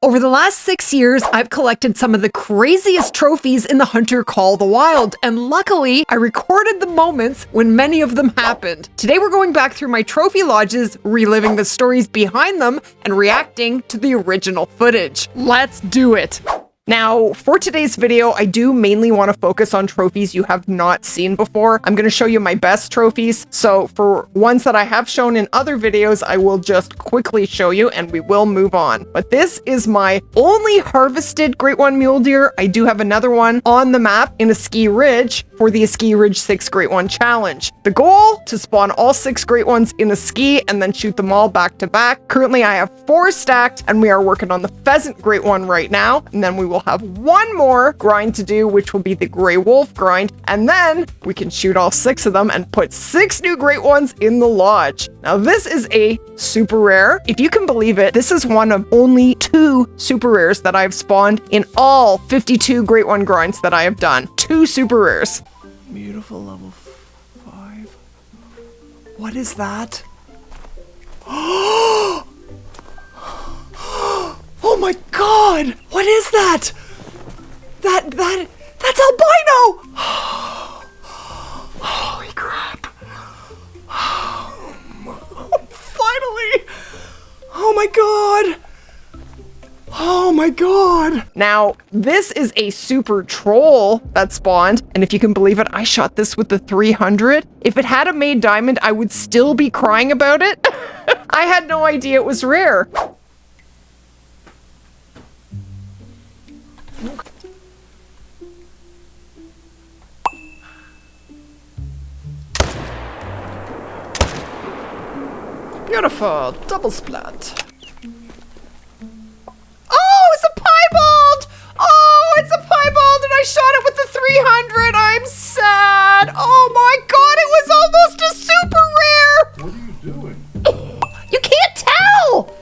Over the last 6 years, I've collected some of the craziest trophies in the hunter call the wild, and luckily, I recorded the moments when many of them happened. Today we're going back through my trophy lodges, reliving the stories behind them, and reacting to the original footage. Let's do it! Now, for today's video, I do mainly want to focus on trophies you have not seen before. I'm going to show you my best trophies, so for ones that I have shown in other videos, I will just quickly show you and we will move on. But this is my only harvested Great One Mule Deer. I do have another one on the map in Askiy Ridge for the Askiy Ridge 6 Great One Challenge. The goal, to spawn all 6 Great Ones in Askiy and then shoot them all back to back. Currently, I have 4 stacked and we are working on the Pheasant Great One right now, and then we will have one more grind to do, which will be the Gray Wolf grind, and then we can shoot all 6 of them and put 6 new Great Ones in the lodge. Now this is a super rare. If you can believe it, this is one of only 2 super rares that I've spawned in all 52 Great One grinds that I have done. 2 super rares. Beautiful level 5. What is that? Oh my god! What is that? That's Albino! Holy crap. Finally! Oh my god! Oh my god! Now, this is a super troll that spawned, and if you can believe it, I shot this with the 300. If it had a made diamond, I would still be crying about it. I had no idea it was rare. Beautiful, double splat. Oh, it's a piebald! Oh, it's a piebald and I shot it with the 300. I'm sad. Oh my god, it was almost a super rare. What are you doing? You can't tell.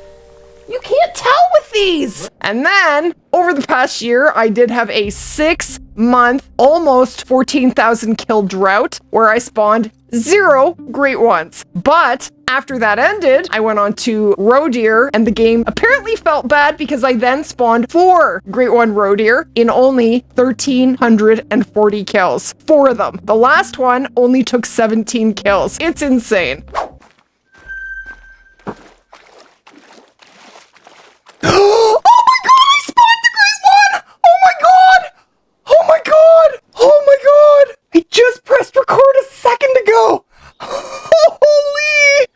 You can't tell with these. And then over the past year, I did have a 6-month, almost 14,000 kill drought where I spawned 0 Great Ones. But after that ended, I went on to Roe Deer, and the game apparently felt bad because I then spawned 4 Great One Roe Deer in only 1,340 kills. 4 of them. The last one only took 17 kills. It's insane. Oh my god, I spawned the Great One! Oh my god! Oh my god! Oh my god! I just pressed record a second ago! Holy!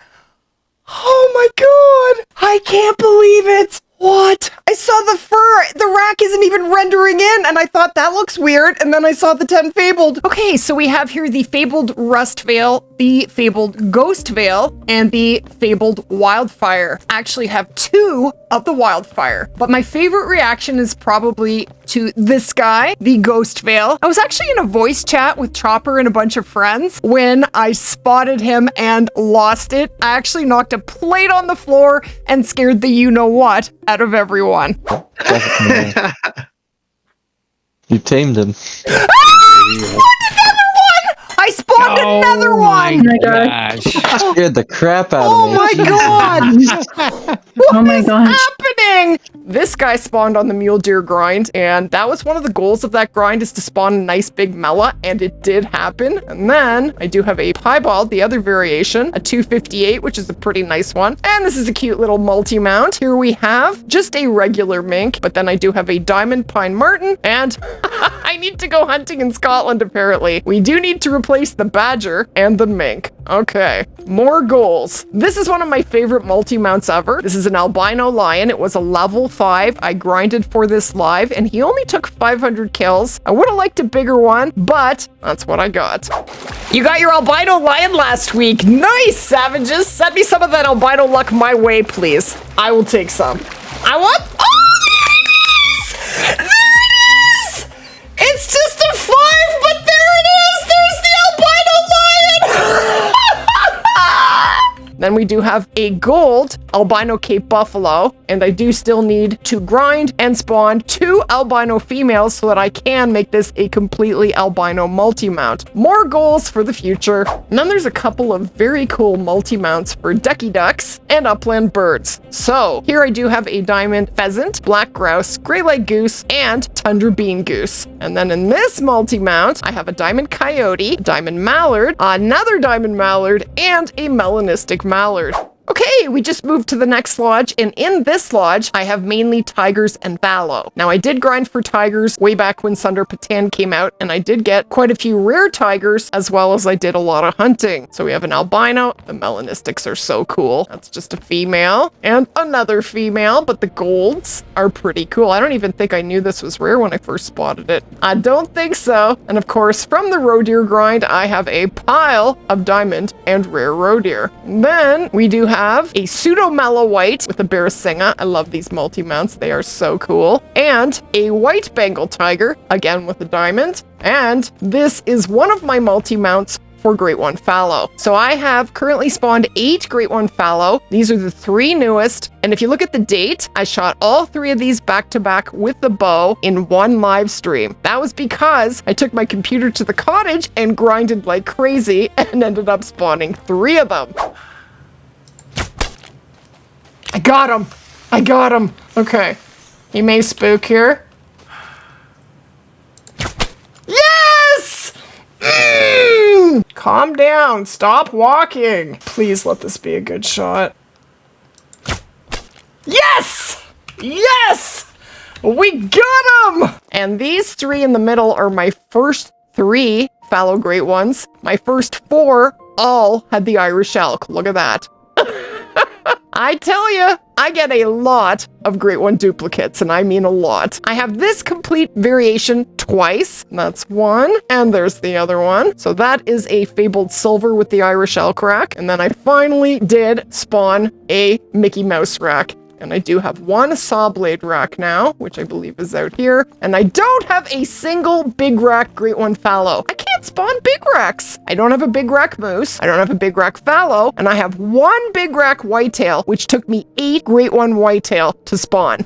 Oh my god! I can't believe it! What? I saw the fur! The rack isn't even rendering in, and I thought that looks weird, and then I saw the 10 Fabled. Okay, so we have here the Fabled Rust Veil, the Fabled Ghost Veil, and the Fabled Wildfire. I actually have 2 of the Wildfire, but my favorite reaction is probably to this guy, the Ghost Veil. I was actually in a voice chat with Chopper and a bunch of friends when I spotted him and lost it. I actually knocked a plate on the floor and scared the you-know-what out of everyone. You tamed him. I spawned another one! Oh my gosh. Scared the crap out Oh of me. my god! Oh my gosh. Happening? This guy spawned on the Mule Deer grind, and that was one of the goals of that grind, is to spawn a nice big mela, and it did happen. And then I do have a piebald, the other variation, a 258, which is a pretty nice one. And this is a cute little multi-mount. Here we have just a regular mink, but then I do have a diamond pine marten, and I need to go hunting in Scotland, apparently. We do need to replace the badger and the mink. Okay, more goals. This is one of my favorite multi-mounts ever. This is an albino lion. It was a level 5. I grinded for this live, and he only took 500 kills. I would have liked a bigger one, but that's what I got. You got your albino lion last week. Nice, savages. Send me some of that albino luck my way, please. I will take some. I want... Oh, there it is! There it is! It's just a 5, but there it is! There's the albino lion! Then we do have a gold albino Cape buffalo, and I do still need to grind and spawn 2 albino females so that I can make this a completely albino multi-mount. More goals for the future. And then there's a couple of very cool multi-mounts for ducky ducks and upland birds. So here I do have a diamond pheasant, black grouse, gray-leg goose, and tundra bean goose. And then in this multi-mount, I have a diamond coyote, a diamond mallard, another diamond mallard, and a melanistic mallard. Okay, we just moved to the next lodge, and in this lodge, I have mainly tigers and fallow. Now, I did grind for tigers way back when Sundar Patan came out, and I did get quite a few rare tigers, as well as I did a lot of hunting. So we have an albino. The melanistics are so cool. That's just a female, and another female, but the golds are pretty cool. I don't even think I knew this was rare when I first spotted it. I don't think so. And of course, from the Roe Deer grind, I have a pile of diamond and rare Roe Deer. And then we do have a pseudo mellow white with a Barasinga. I love these multi-mounts. They are so cool. And a white Bengal tiger, again with a diamond. And this is one of my multi-mounts for Great One Fallow. So I have currently spawned 8 Great One Fallow. These are the 3 newest. And if you look at the date, I shot all 3 of these back to back with the bow in one live stream. That was because I took my computer to the cottage and grinded like crazy and ended up spawning 3 of them. I got him. I got him. Okay. He may spook here. Yes! Calm down. Stop walking. Please let this be a good shot. Yes! Yes! We got him! And these 3 in the middle are my first 3 fallow great ones. My first 4 all had the Irish elk. Look at that. I tell you, I get a lot of Great One duplicates, and I mean a lot. I have this complete variation twice. That's one, and there's the other one. So that is a Fabled silver with the Irish elk rack. And then I finally did spawn a Mickey Mouse rack. And I do have 1 saw blade rack now, which I believe is out here. And I don't have a single big rack Great One fallow. I can't spawn big racks. I don't have a big rack moose. I don't have a big rack fallow. And I have 1 big rack whitetail, which took me 8 Great One whitetail to spawn.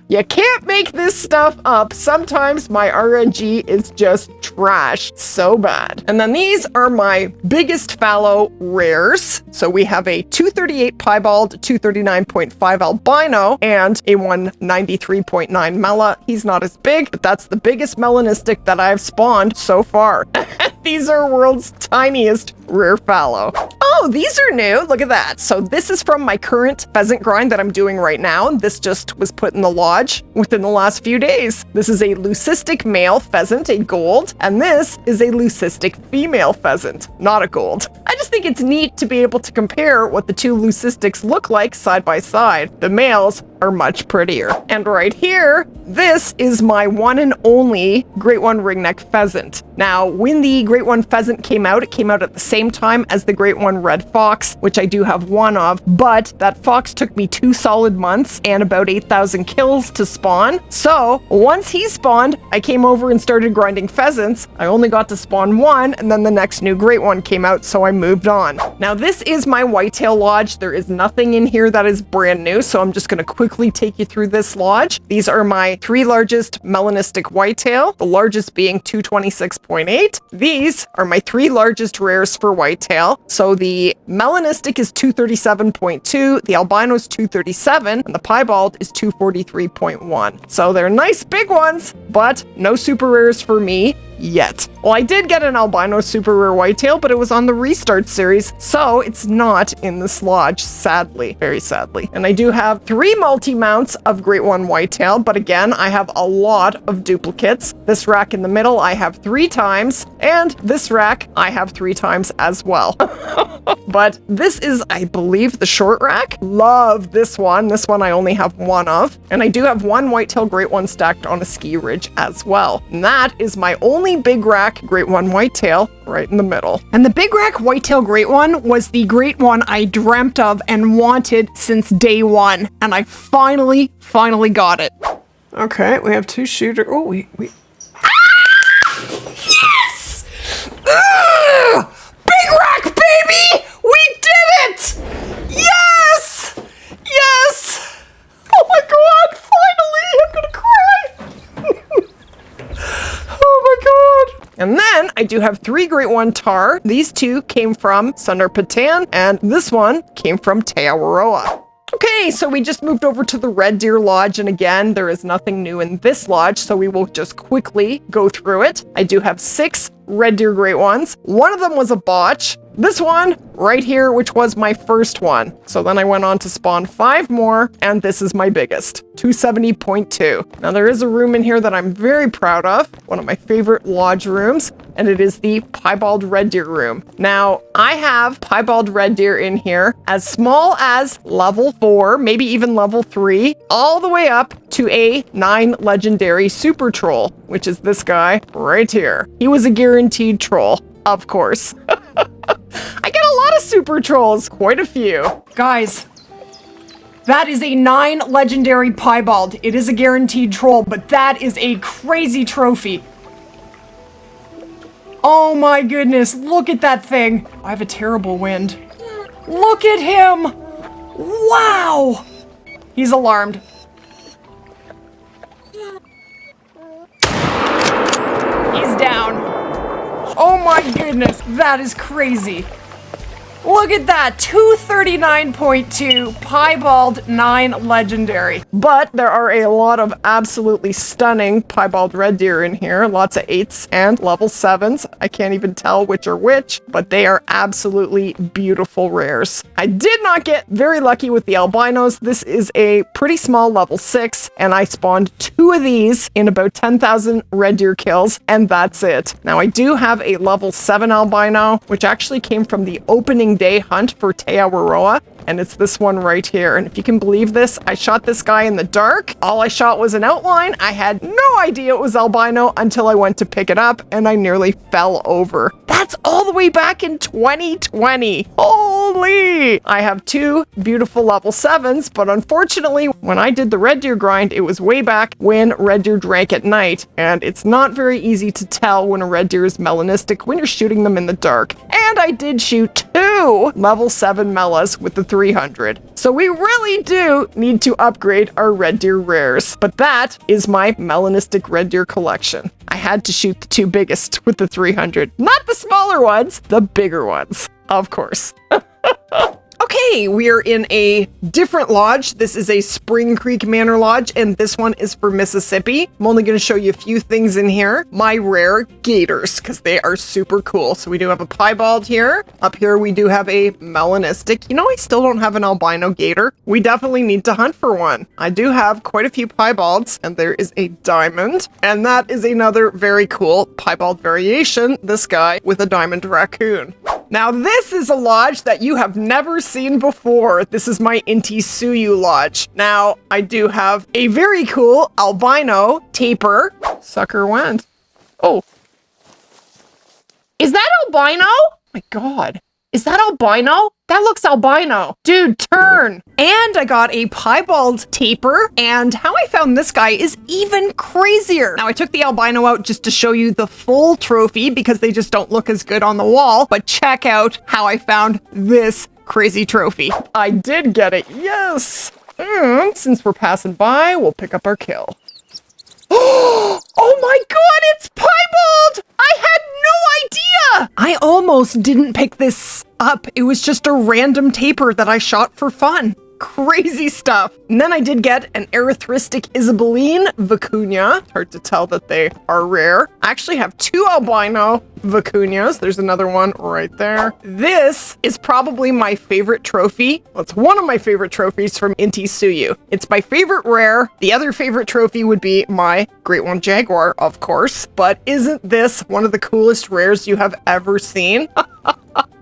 You can't make this stuff up. Sometimes my RNG is just trash. So bad. And then these are my biggest fallow rares. So we have a 238 Piebald, 239.5 albino, and a 193.9 mela. He's not as big, but that's the biggest melanistic that I've spawned so far. These are world's tiniest rare fallow. Oh, these are new. Look at that. So this is from my current pheasant grind that I'm doing right now. This just was put in the lodge within the last few days. This is a leucistic male pheasant, a gold, and this is a leucistic female pheasant, not a gold. I just think it's neat to be able to compare what the 2 leucistics look like side by side. The males are much prettier. And right here, this is my one and only Great One ringneck pheasant. Now, when the Great One pheasant came out, it came out at the same time as the Great One red fox, which I do have 1 of, but that fox took me 2 solid months and about 8,000 kills to spawn. So once he spawned, I came over and started grinding pheasants. I only got to spawn 1, and then the next new Great One came out, so I moved on. Now, this is my Whitetail Lodge. There is nothing in here that is brand new, so I'm just going to quickly take you through this lodge. These are my 3 largest melanistic whitetail, the largest being 226.8. These are my 3 largest rares for whitetail. So the melanistic is 237.2, the albino is 237, and the piebald is 243.1. So they're nice big ones, but no super rares for me yet. Well, I did get an albino super rare whitetail, but it was on the restart series, so it's not in this lodge, sadly, very sadly. And I do have 3 multi-mounts of Great One whitetail, but again, I have a lot of duplicates. This rack in the middle, I have 3 times, and this rack, I have 3 times as well. But this is, I believe, the short rack. Love this one. This one I only have 1 of. And I do have 1 whitetail Great One stacked on a ski ridge as well. And that is my only big rack Great One whitetail right in the middle. And the big rack whitetail Great One was the Great One I dreamt of and wanted since day 1. And I finally got it. Okay, we have 2 shooter. Oh, we. Yes! Big rack, baby! We did it! Yes! And then I do have 3 great One Tahr. These 2 came from Sundar Patan, and this one came from Teawaroa. Okay, so we just moved over to the Red Deer Lodge, and again, there is nothing new in this lodge, so we will just quickly go through it. I do have 6 Red Deer Great Ones. One of them was a botch. This one right here, which was my first one. So then I went on to spawn 5 more, and this is my biggest, 270.2. Now there is a room in here that I'm very proud of, one of my favorite lodge rooms, and it is the Piebald Red Deer room. Now I have Piebald Red Deer in here as small as level 4, maybe even level 3, all the way up to a 9 legendary super troll, which is this guy right here. He was a guaranteed troll, of course. I get a lot of super trolls, quite a few. Guys, that is a 9 legendary Piebald. It is a guaranteed troll, but that is a crazy trophy. Oh my goodness, look at that thing. I have a terrible wind. Look at him. Wow. He's alarmed. He's down. Oh my goodness, that is crazy. Look at that, 239.2 Piebald 9 legendary. But there are a lot of absolutely stunning Piebald Red Deer in here. Lots of 8s and level 7s. I can't even tell which are which, but they are absolutely beautiful rares. I did not get very lucky with the albinos. This is a pretty small level 6, and I spawned 2 of these in about 10,000 Red Deer kills, and that's it. Now I do have a level 7 albino, which actually came from the opening day hunt for Teawaroa, and it's this one right here. And if you can believe this, I shot this guy in the dark. All I shot was an outline. I had no idea it was albino until I went to pick it up, and I nearly fell over. That's all the way back in 2020. Holy! I have 2 beautiful level 7s, but unfortunately, when I did the Red Deer grind, it was way back when Red Deer drank at night, and it's not very easy to tell when a Red Deer is melanistic when you're shooting them in the dark. And I did shoot 2 level 7 melas with the 300. So we really do need to upgrade our Red Deer rares. But that is my melanistic Red Deer collection. I had to shoot the 2 biggest with the 300. Not the smaller ones, the bigger ones, of course. Okay, we are in a different lodge. This is a Spring Creek Manor Lodge, and this one is for Mississippi. I'm only going to show you a few things in here. My rare gators, because they are super cool. So we do have a piebald here. Up here, we do have a melanistic. You know, I still don't have an albino gator. We definitely need to hunt for one. I do have quite a few piebalds, and there is a diamond. And that is another very cool piebald variation, this guy with a diamond raccoon. Now, this is a lodge that you have never seen before. This is my Intisuyu Lodge. Now, I do have a very cool albino tapir. Sucker went. Oh. Is that albino? Oh my God. Is that albino? That looks albino. Dude, turn. And I got a piebald tapir, and how I found this guy is even crazier. Now, I took the albino out just to show you the full trophy because they just don't look as good on the wall, but check out how I found this crazy trophy. I did get it, yes. And since we're passing by, we'll pick up our kill. Oh my God, it's piebald! I had no idea! I almost didn't pick this up. It was just a random tapir that I shot for fun. Crazy stuff. And then I did get an erythristic Isabeline vicuña. Hard to tell that they are rare. I actually have 2 albino vicuñas. There's another one right there. This is probably my favorite trophy. Well, it's one of my favorite trophies from Intisuyu. It's my favorite rare. The other favorite trophy would be my Great One Jaguar, of course. But isn't this one of the coolest rares you have ever seen?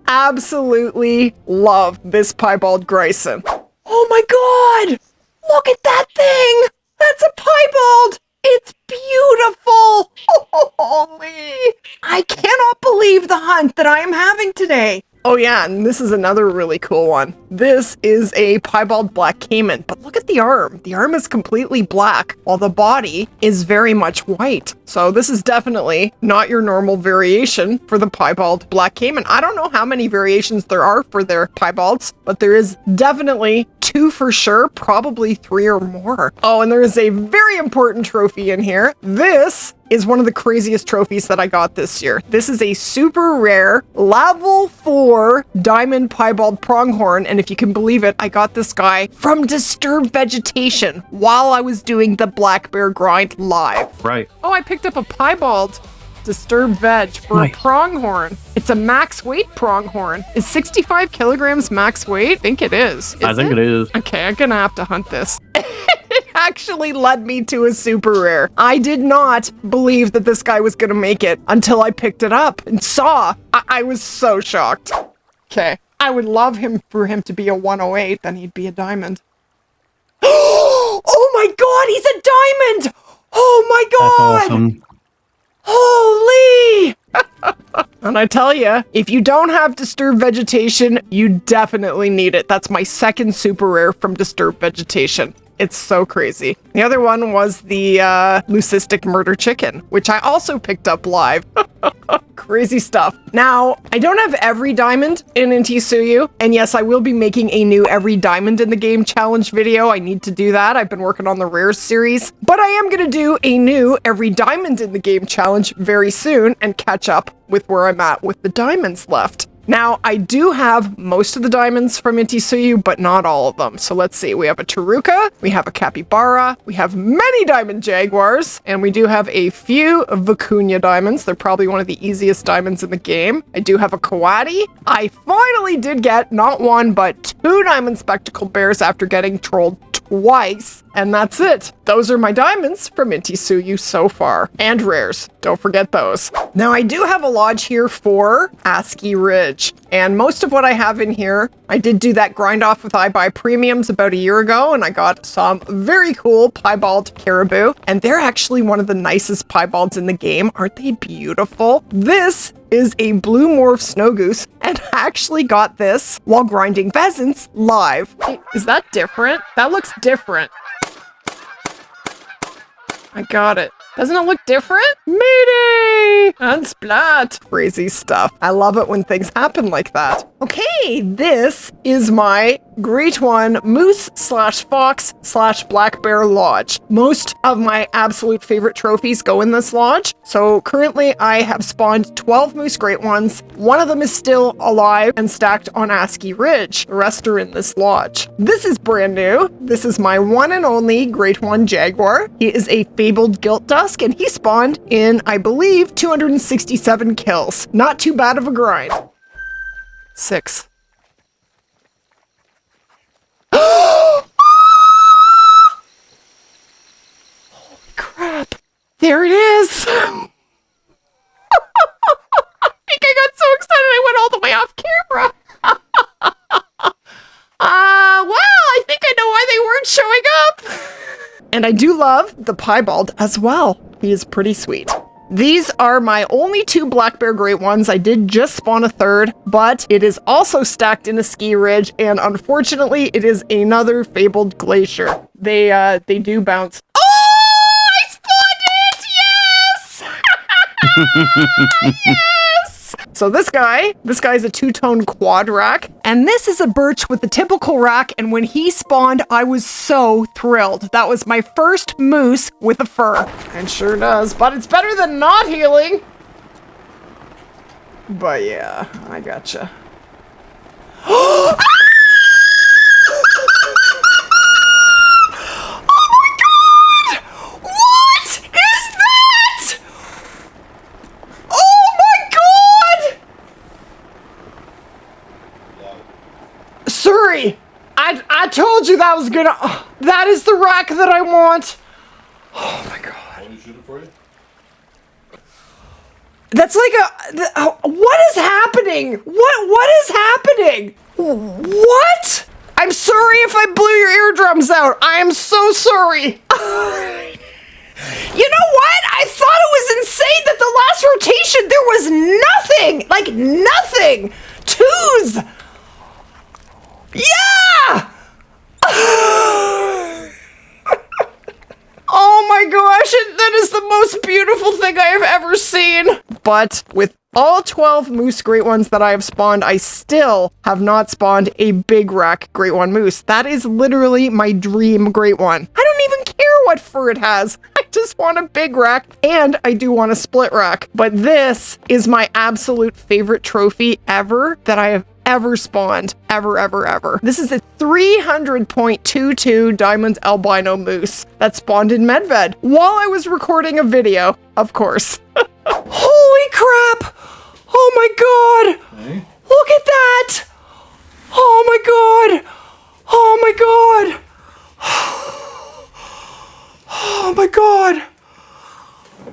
Absolutely love this piebald Grison. Oh my God! Look at that thing! That's a piebald! It's beautiful! Holy! I cannot believe the hunt that I am having today. Oh yeah, and this is another really cool one. This is a piebald black caiman, but look at the arm. The arm is completely black, while the body is very much white. So this is definitely not your normal variation for the piebald black caiman. I don't know how many variations there are for their piebalds, but there is definitely 2 for sure, probably 3 or more. Oh, and there is a very important trophy in here. This is one of the craziest trophies that I got this year. This is a super rare level 4 diamond piebald pronghorn, and if you can believe it, I got this guy from disturbed vegetation while I was doing the black bear grind live. Right. Oh, I picked up a piebald disturbed veg for a pronghorn. It's a max weight pronghorn. Is 65 kilograms max weight? I think it is. I think it is. Okay, I'm gonna have to hunt this. It actually led me to a super rare. I did not believe that this guy was gonna make it until I picked it up and saw. I was so shocked. Okay, I would love for him to be a 108, then he'd be a diamond. Oh my god, he's a diamond! Oh my god! That's awesome. Holy! And I tell you, if you don't have disturbed vegetation, you definitely need it. That's my second super rare from disturbed vegetation. It's so crazy. The other one was the Leucistic murder chicken, which I also picked up live. Crazy stuff. Now, I don't have every diamond in Intisuyu, and yes, I will be making a new every diamond in the game challenge video. I need to do that. I've been working on the rares series, but I am going to do a new every diamond in the game challenge very soon and catch up with where I'm at with the diamonds left. Now, I do have most of the diamonds from Intisuyu, but not all of them. So let's see. We have a Taruka, we have a Capybara, we have many diamond Jaguars, and we do have a few Vicuña diamonds. They're probably one of the easiest diamonds in the game. I do have a Coati. I finally did get not one, but 2 diamond spectacle bears after getting trolled twice. And that's it. Those are my diamonds from Intisuyu so far. And rares. Don't forget those. Now, I do have a lodge here for Askiy Ridge. And most of what I have in here, I did do that grind off with iBuy premiums about a year ago, and I got some very cool piebald caribou. And they're actually one of the nicest piebalds in the game. Aren't they beautiful? This is a blue morph snow goose, and I actually got this while grinding pheasants live. Is that different? That looks different. I got it. Doesn't it look different? Mayday! And splat! Crazy stuff. I love it when things happen like that. Okay, this is my Great One Moose / Fox / Black Bear Lodge. Most of my absolute favorite trophies go in this lodge. So currently I have spawned 12 Moose Great Ones. One of them is still alive and stacked on Askiy Ridge. The rest are in this lodge. This is brand new. This is my one and only Great One Jaguar. He is a Fabled Gilt Dusk, and he spawned in, I believe, 267 kills. Not too bad of a grind. 6. Holy crap. There it is. I think I got so excited I went all the way off camera. Well, I think I know why they weren't showing up. And I do love the piebald as well. He is pretty sweet. These are my only 2 black bear great ones. I did just spawn a third, but it is also stacked in Askiy Ridge, and unfortunately, it is another fabled glacier. They do bounce. Oh, I spawned it! Yes! Yes! So this guy's a 2-tone quad rack, and this is a birch with the typical rack, and when he spawned, I was so thrilled. That was my first moose with a fur. And sure does, but it's better than not healing. But yeah, I gotcha. Oh my god! What is that? Oh my god! Sorry, I told you that was gonna. That is the rack that I want. Oh my god. Want me to shoot it for you? That's like what is happening? What is happening? What? I'm sorry if I blew your eardrums out. I am so sorry. You know what? I thought it was insane that the last rotation there was nothing. Like nothing. 2s. Yeah! Oh my gosh, that is the most beautiful thing I have ever seen. But with all 12 moose great ones that I have spawned, I still have not spawned a big rack great one moose. That is literally my dream great one. I don't even care what fur it has. I just want a big rack, and I do want a split rack. But this is my absolute favorite trophy ever that I have ever spawned. Ever. This is a 300.22 diamond albino moose that spawned in Medved while I was recording a video, of course. Holy crap! Oh my god! Hey. Look at that! Oh my god! Oh my god! Oh my god!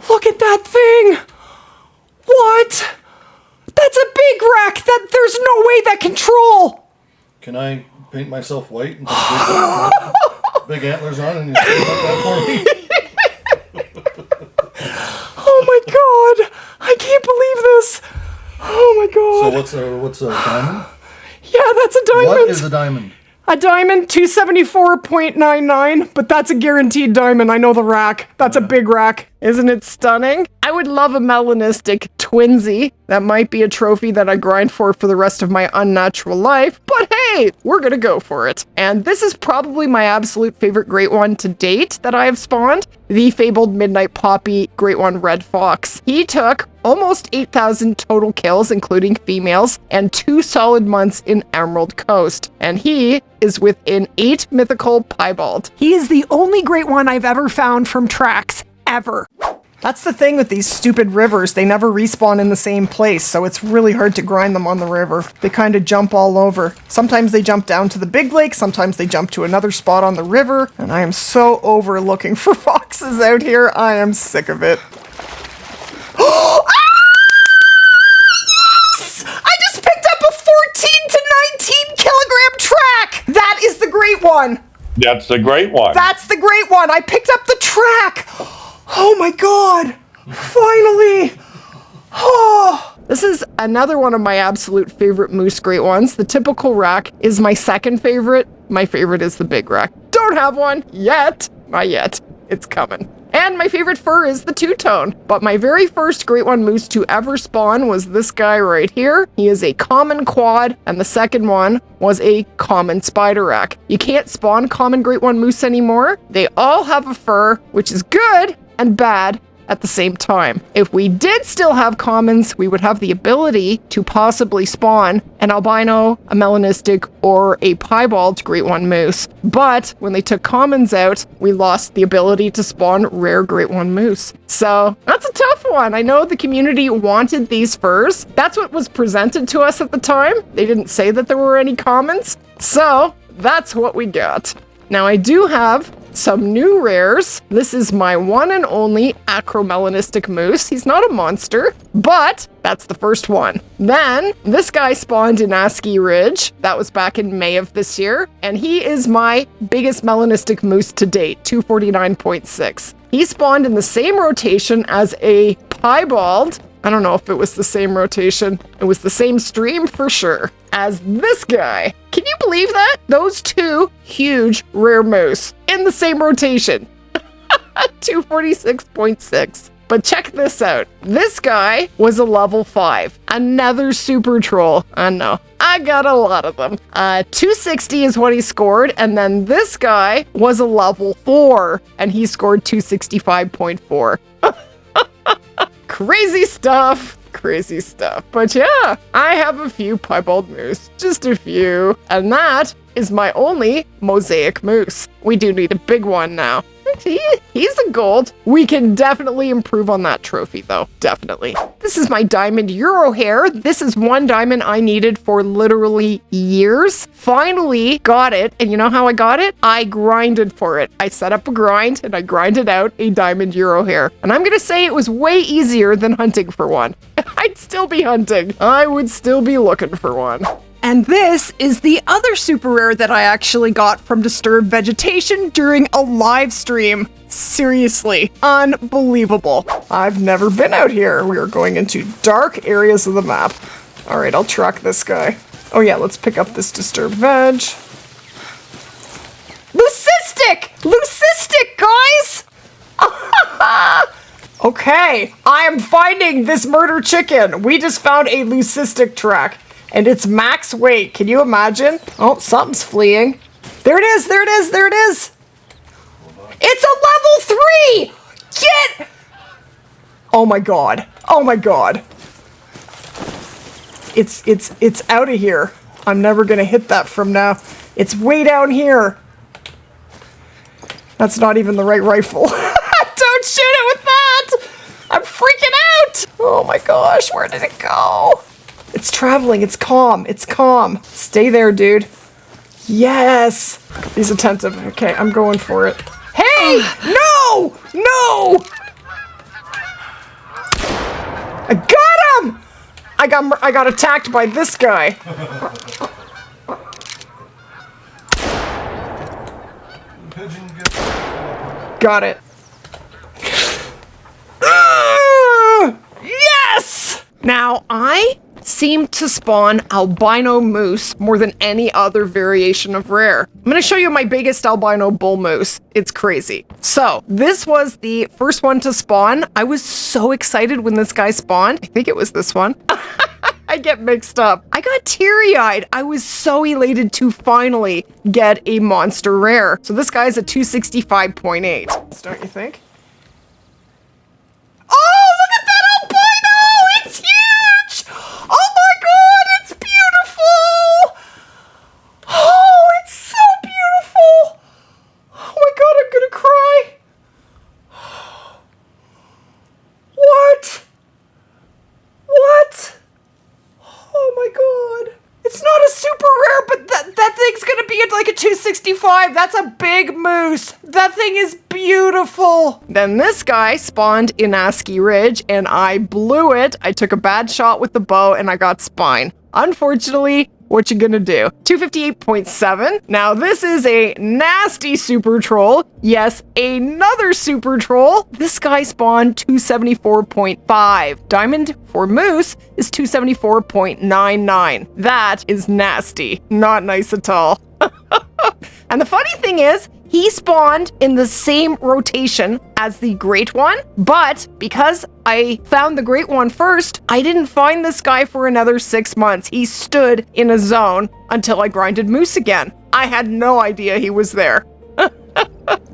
Look at that thing! What? That's a big rack! There's no way that can troll! Can I paint myself white and put big antlers on and you still put that for me? Oh my god! I can't believe this! Oh my god! So what's a diamond? Yeah, that's a diamond! What is a diamond? A diamond, 274.99, but that's a guaranteed diamond. I know the rack. That's a big rack. Isn't it stunning? I would love a melanistic twinsy. That might be a trophy that I grind for the rest of my unnatural life, but hey, we're gonna go for it. And this is probably my absolute favorite great one to date that I have spawned, the Fabled Midnight Poppy Great One Red Fox. He took almost 8,000 total kills, including females, and 2 solid months in Emerald Coast. And he is within 8 mythical piebald. He is the only great one I've ever found from tracks, ever. That's the thing with these stupid rivers. They never respawn in the same place, so it's really hard to grind them on the river. They kind of jump all over. Sometimes they jump down to the big lake, sometimes they jump to another spot on the river, and I am so over looking for foxes out here. I am sick of it. Ah! Yes! I just picked up a 14 to 19 kilogram track! That is the great one! That's the great one. That's the great one! I picked up the track! Oh my god! Finally! Oh! This is another one of my absolute favorite moose great ones. The typical rack is my second favorite. My favorite is the big rack. Don't have one yet. Not yet. It's coming. And my favorite fur is the two-tone. But my very first great one moose to ever spawn was this guy right here. He is a common quad, and the second one was a common spider rack. You can't spawn common great one moose anymore. They all have a fur, which is good and bad at the same time. If we did still have commons, we would have the ability to possibly spawn an albino, a melanistic, or a piebald great one moose. But when they took commons out, we lost the ability to spawn rare great one moose. So that's a tough one. I know the community wanted these furs. That's what was presented to us at the time. They didn't say that there were any commons. So that's what we got. Now I do have some new rares. This is my one and only acromelanistic moose. He's not a monster, but that's the first one. Then this guy spawned in Askiy Ridge. That was back in May of this year. And he is my biggest melanistic moose to date, 249.6. He spawned in the same rotation as a piebald. I don't know if it was the same rotation. It was the same stream for sure as this guy. Can you believe that? Those two huge rare moose in the same rotation. 246.6. But check this out. This guy was a level 5. Another super troll. I know. I got a lot of them. 260 is what he scored. And then this guy was a level 4. And he scored 265.4. Crazy stuff. Crazy stuff. But yeah, I have a few piebald moose. Just a few. And that is my only mosaic moose. We do need a big one now. He's a gold. We can definitely improve on that trophy though. Definitely. This is my diamond Euro hair. This is one diamond I needed for literally years. Finally got it. And you know how I got it? I grinded for it. I set up a grind and I grinded out a diamond Euro hair. And I'm going to say it was way easier than hunting for one. I'd still be hunting. I would still be looking for one. And this is the other super rare that I actually got from Disturbed Vegetation during a live stream. Seriously, unbelievable. I've never been out here. We are going into dark areas of the map. All right, I'll track this guy. Oh yeah, let's pick up this Disturbed Veg. Leucistic! Leucistic, guys! Okay, I am finding this murder chicken. We just found a Leucistic track. And it's max weight. Can you imagine? Oh, something's fleeing. There it is, there it is, there it is. It's a level 3! Oh my god. Oh my god. It's out of here. I'm never gonna hit that from now. It's way down here. That's not even the right rifle. Don't shoot it with that! I'm freaking out! Oh my gosh, where did it go? It's traveling, it's calm, it's calm. Stay there, dude. Yes! He's attentive. Okay, I'm going for it. Hey! No! No! I got him! I got attacked by this guy. Got it. Yes! Now, I seem to spawn albino moose more than any other variation of rare. I'm gonna show you my biggest albino bull moose. It's crazy. So, this was the first one to spawn. I was so excited when this guy spawned. I think it was this one. I get mixed up. I got teary-eyed. I was so elated to finally get a monster rare. So this guy's a 265.8. Don't you think? Oh, look at that albino! It's huge! Oh my god, it's beautiful! Oh, it's so beautiful! Oh my god, I'm gonna cry. What? What? Oh my god. It's not a super rare, but that thing's gonna be at like a 265. That's a big moose. That thing is beautiful. Then this guy spawned in Askiy Ridge and I blew it. I took a bad shot with the bow and I got spine. Unfortunately, what you gonna do? 258.7. Now this is a nasty super troll. Yes, another super troll. This guy spawned 274.5. Diamond for moose is 274.99. That is nasty. Not nice at all. And the funny thing is, he spawned in the same rotation as the great one, but because I found the great one first, I didn't find this guy for another 6 months. He stood in a zone until I grinded moose again. I had no idea he was there.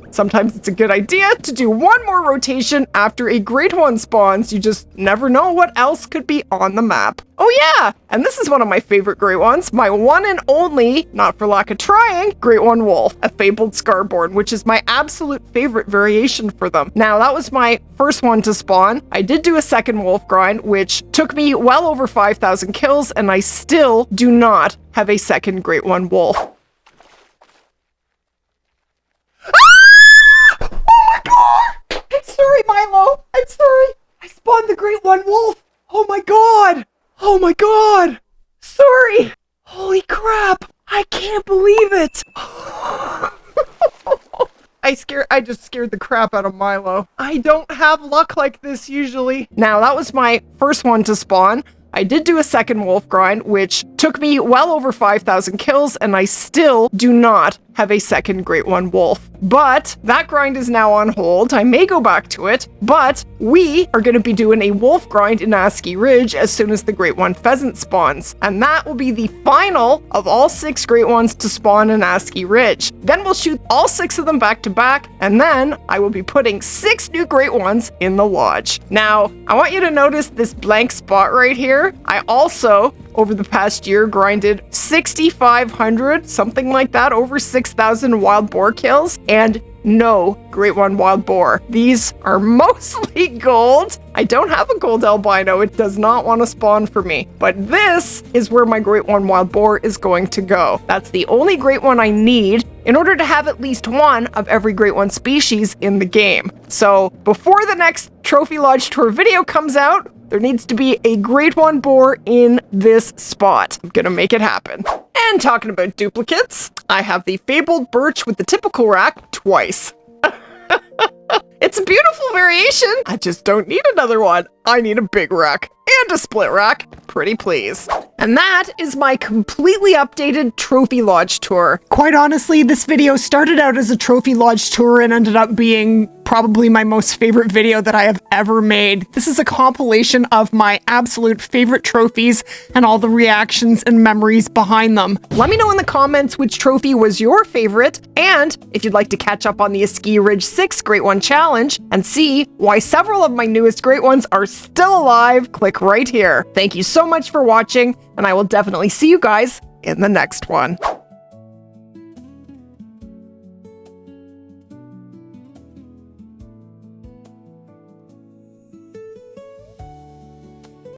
Sometimes it's a good idea to do one more rotation after a great one spawns. You just never know what else could be on the map. Oh yeah, and this is one of my favorite great ones, my one and only, not for lack of trying, great one wolf, a fabled scarborn, which is my absolute favorite variation for them. Now that was my first one to spawn. I did do a second wolf grind, which took me well over 5,000 kills, and I still do not have a second great one wolf. I'm sorry, Milo. I'm sorry. I spawned the great one wolf. Oh my god. Oh my god. Sorry. Holy crap. I can't believe it. I just scared the crap out of Milo. I don't have luck like this usually. Now, that was my first one to spawn. I did do a second wolf grind, which took me well over 5,000 kills, and I still do not have a second great one wolf. But that grind is now on hold. I may go back to it, but we are going to be doing a wolf grind in Askiy Ridge as soon as the great one pheasant spawns. And that will be the final of all 6 great ones to spawn in Askiy Ridge. Then we'll shoot all 6 of them back to back, and then I will be putting 6 new great ones in the lodge. Now, I want you to notice this blank spot right here. I also, over the past year, grinded 6,500, something like that, over 6,000 wild boar kills, and no great one wild boar. These are mostly gold. I don't have a gold albino. It does not want to spawn for me. But this is where my great one wild boar is going to go. That's the only great one I need in order to have at least one of every great one species in the game. So before the next Trophy Lodge Tour video comes out, there needs to be a great one boar in this spot. I'm gonna make it happen. And talking about duplicates, I have the Fabled birch with the typical rack twice. It's a beautiful variation. I just don't need another one. I need a big rack and a split rack. Pretty please. And that is my completely updated Trophy Lodge Tour. Quite honestly, this video started out as a Trophy Lodge Tour and ended up being probably my most favorite video that I have ever made. This is a compilation of my absolute favorite trophies and all the reactions and memories behind them. Let me know in the comments which trophy was your favorite, and if you'd like to catch up on the Askiy Ridge 6 Great One Challenge and see why several of my newest Great Ones are still alive, click right here. Thank you so much for watching, and I will definitely see you guys in the next one.